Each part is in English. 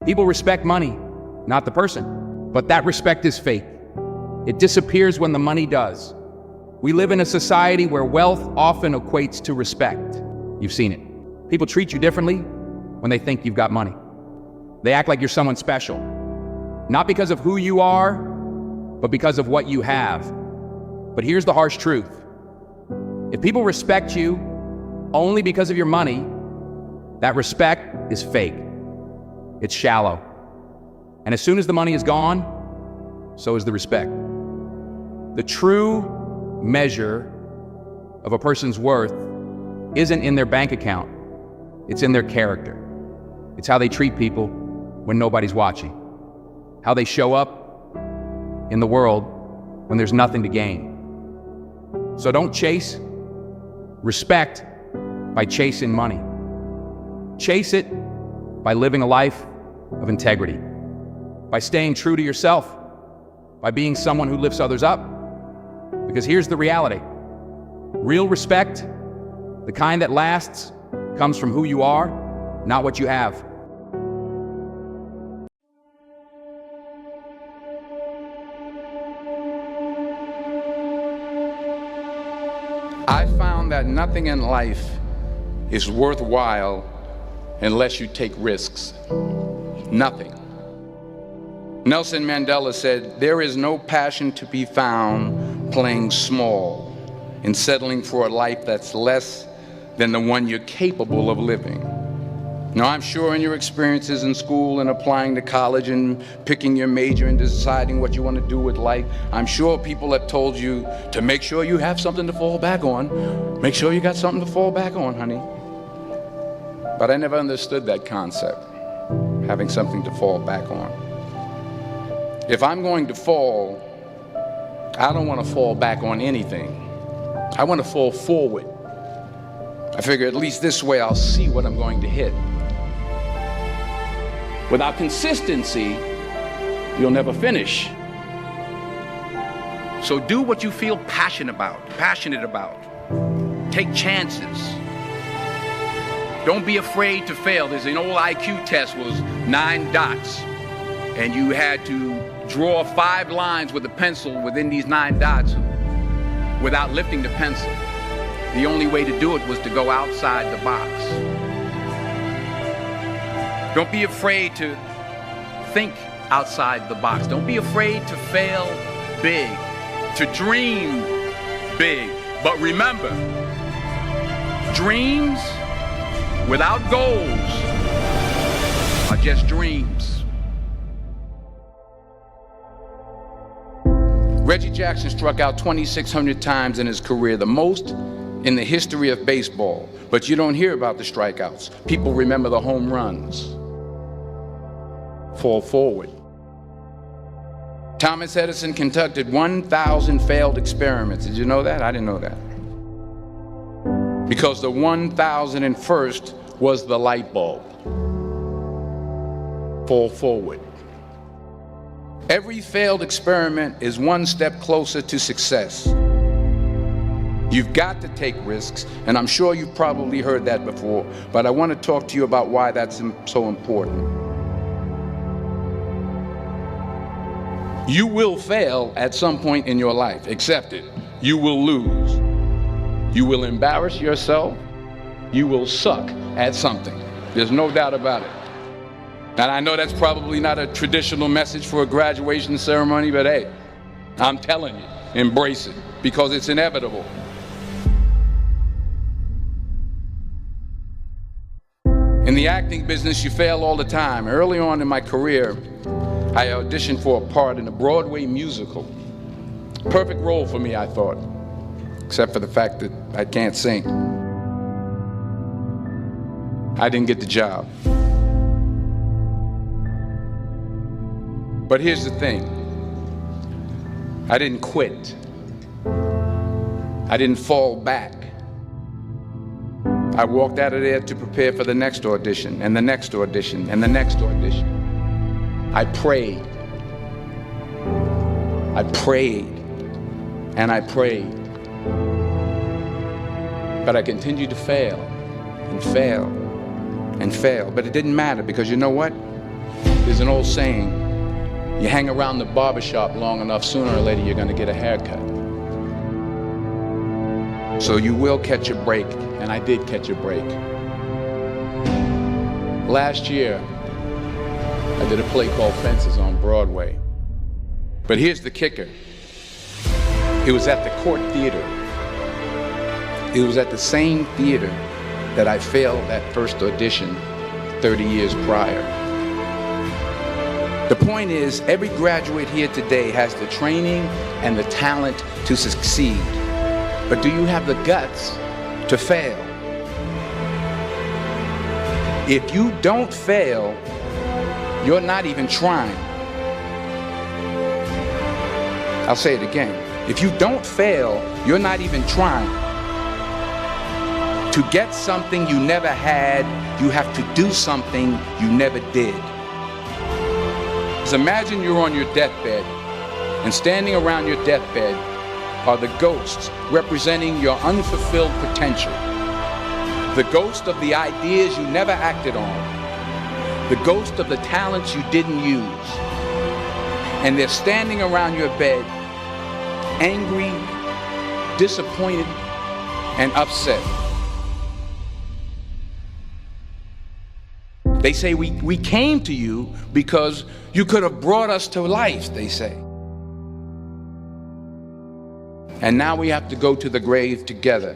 People respect money, not the person. But that respect is fake. It disappears when the money does. We live in a society where wealth often equates to respect. You've seen it. People treat you differently when they think you've got money. They act like you're someone special, not because of who you are, but because of what you have. But here's the harsh truth. If people respect you only because of your money, that respect is fake. It's shallow. And as soon as the money is gone, so is the respect. The true measure of a person's worth isn't in their bank account. It's in their character. It's how they treat people when nobody's watching. How they show up in the world when there's nothing to gain. So don't chase respect by chasing money. Chase it by living a life of integrity, by staying true to yourself, by being someone who lifts others up. Because here's the reality. Real respect, the kind that lasts, comes from who you are, not what you have. I found that nothing in life is worthwhile unless you take risks. Nothing. Nelson Mandela said, "There is no passion to be found playing small and settling for a life that's less than the one you're capable of living." Now, I'm sure in your experiences in school and applying to college and picking your major and deciding what you want to do with life, I'm sure people have told you to make sure you have something to fall back on. Make sure you got something to fall back on, honey. But I never understood that concept, having something to fall back on. If I'm going to fall, I don't want to fall back on anything. I want to fall forward. I figure at least this way I'll see what I'm going to hit. Without consistency, you'll never finish. So do what you feel passionate about. Take chances. Don't be afraid to fail. There's an old IQ test, was 9 dots, and you had to draw 5 lines with a pencil within these 9 dots without lifting the pencil. The only way to do it was to go outside the box. Don't be afraid to think outside the box. Don't be afraid to fail big, to dream big. But remember, dreams without goals are just dreams. Reggie Jackson struck out 2,600 times in his career, the most in the history of baseball. But you don't hear about the strikeouts. People remember the home runs. Fall forward. Thomas Edison conducted 1,000 failed experiments. Did you know that? I didn't know that. Because the 1,001st was the light bulb. Fall forward. Every failed experiment is one step closer to success. You've got to take risks, and I'm sure you've probably heard that before, but I want to talk to you about why that's so important. You will fail at some point in your life. Accept it. You will lose. You will embarrass yourself. You will suck at something. There's no doubt about it. And I know that's probably not a traditional message for a graduation ceremony, but hey, I'm telling you, embrace it, because it's inevitable. In the acting business, you fail all the time. Early on in my career, I auditioned for a part in a Broadway musical. Perfect role for me, I thought, except for the fact that I can't sing. I didn't get the job. But here's the thing. I didn't quit. I didn't fall back. I walked out of there to prepare for the next audition, and the next audition, and the next audition. I prayed. I prayed. And I prayed. But I continued to fail and fail and fail. But it didn't matter, because you know what? There's an old saying, you hang around the barbershop long enough, sooner or later you're gonna get a haircut. So you will catch a break, and I did catch a break. Last year, I did a play called Fences on Broadway. But here's the kicker. It was at the Court Theater. It was at the same theater that I failed that first audition 30 years prior. The point is, every graduate here today has the training and the talent to succeed. But do you have the guts to fail? If you don't fail, you're not even trying. I'll say it again. If you don't fail, you're not even trying. To get something you never had, you have to do something you never did. So imagine you're on your deathbed, and standing around your deathbed are the ghosts representing your unfulfilled potential. The ghost of the ideas you never acted on. The ghost of the talents you didn't use. And they're standing around your bed, angry, disappointed, and upset. They say, we came to you because you could have brought us to life, they say. And now we have to go to the grave together.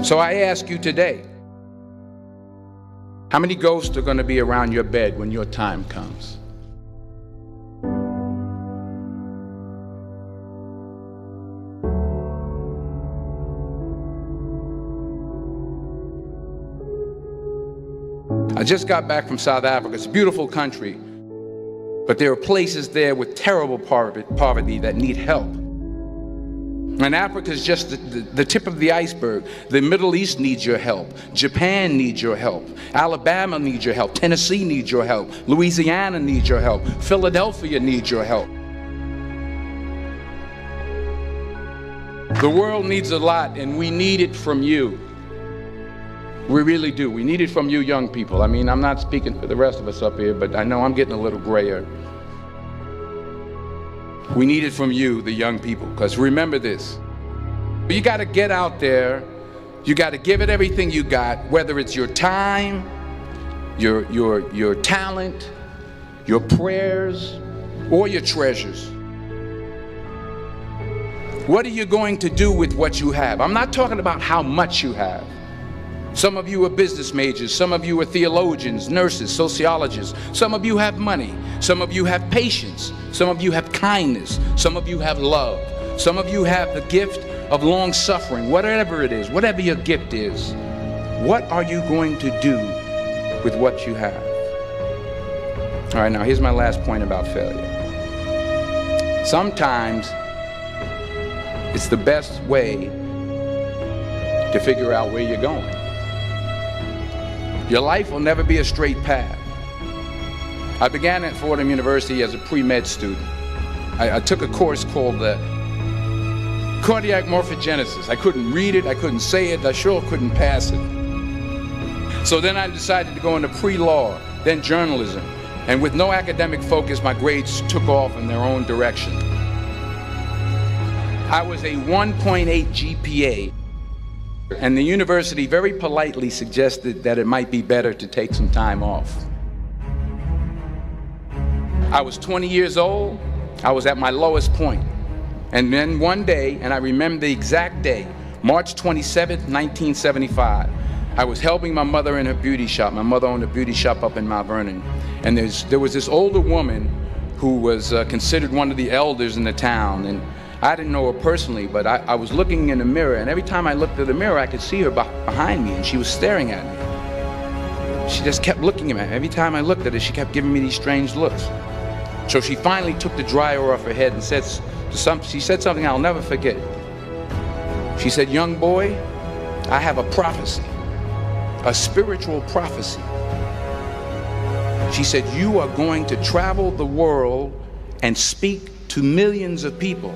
So I ask you today, how many ghosts are going to be around your bed when your time comes? I just got back from South Africa. It's a beautiful country, but there are places there with terrible poverty that need help. And Africa is just the tip of the iceberg. The Middle East needs your help. Japan needs your help. Alabama needs your help. Tennessee needs your help. Louisiana needs your help. Philadelphia needs your help. The world needs a lot, and we need it from you. We really do. We need it from you young people. I mean, I'm not speaking for the rest of us up here, but I know I'm getting a little grayer. We need it from you, the young people, because remember this. You got to get out there. You got to give it everything you got, whether it's your time, your talent, your prayers, or your treasures. What are you going to do with what you have? I'm not talking about how much you have. Some of you are business majors, some of you are theologians, nurses, sociologists. Some of you have money, some of you have patience, some of you have kindness, some of you have love, some of you have the gift of long suffering. Whatever it is, whatever your gift is, what are you going to do with what you have? All right, now here's my last point about failure. Sometimes it's the best way to figure out where you're going. Your life will never be a straight path. I began at Fordham University as a pre-med student. I took a course called cardiac morphogenesis. I couldn't read it, I couldn't say it, I sure couldn't pass it. So then I decided to go into pre-law, then journalism. And with no academic focus, my grades took off in their own direction. I was a 1.8 GPA. And the university very politely suggested that it might be better to take some time off. I was 20 years old. I was at my lowest point. And then one day, and I remember the exact day, March 27th, 1975, I was helping my mother in her beauty shop. My mother owned a beauty shop up in Mount Vernon. And there was this older woman who was considered one of the elders in the town. And I didn't know her personally, but I was looking in the mirror, and every time I looked at the mirror, I could see her behind me, and she was staring at me. She just kept looking at me. Every time I looked at her, she kept giving me these strange looks. So she finally took the dryer off her head and she said something I'll never forget. She said, "Young boy, I have a prophecy, a spiritual prophecy." She said, "You are going to travel the world and speak to millions of people."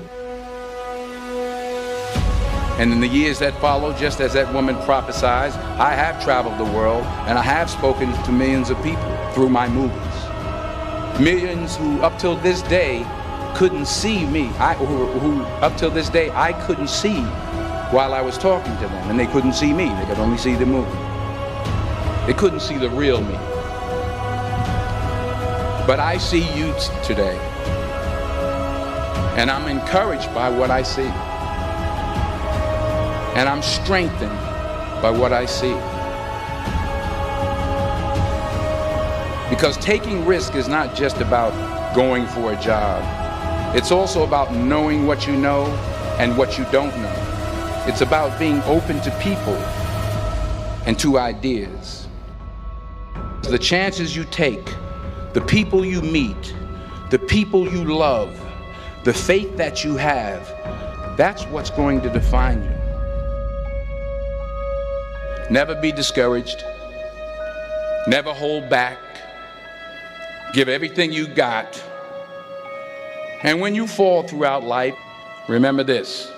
And in the years that followed, just as that woman prophesied, I have traveled the world and I have spoken to millions of people. through my movies. Millions who up till this day couldn't see me, who up till this day I couldn't see while I was talking to them, and they couldn't see me, they could only see the movie. They couldn't see the real me. But I see you today, and I'm encouraged by what I see. And I'm strengthened by what I see. Because taking risk is not just about going for a job. It's also about knowing what you know and what you don't know. It's about being open to people and to ideas. The chances you take, the people you meet, the people you love, the faith that you have, that's what's going to define you. Never be discouraged. Never hold back. Give everything you got. And when you fall throughout life, remember this: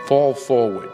fall forward.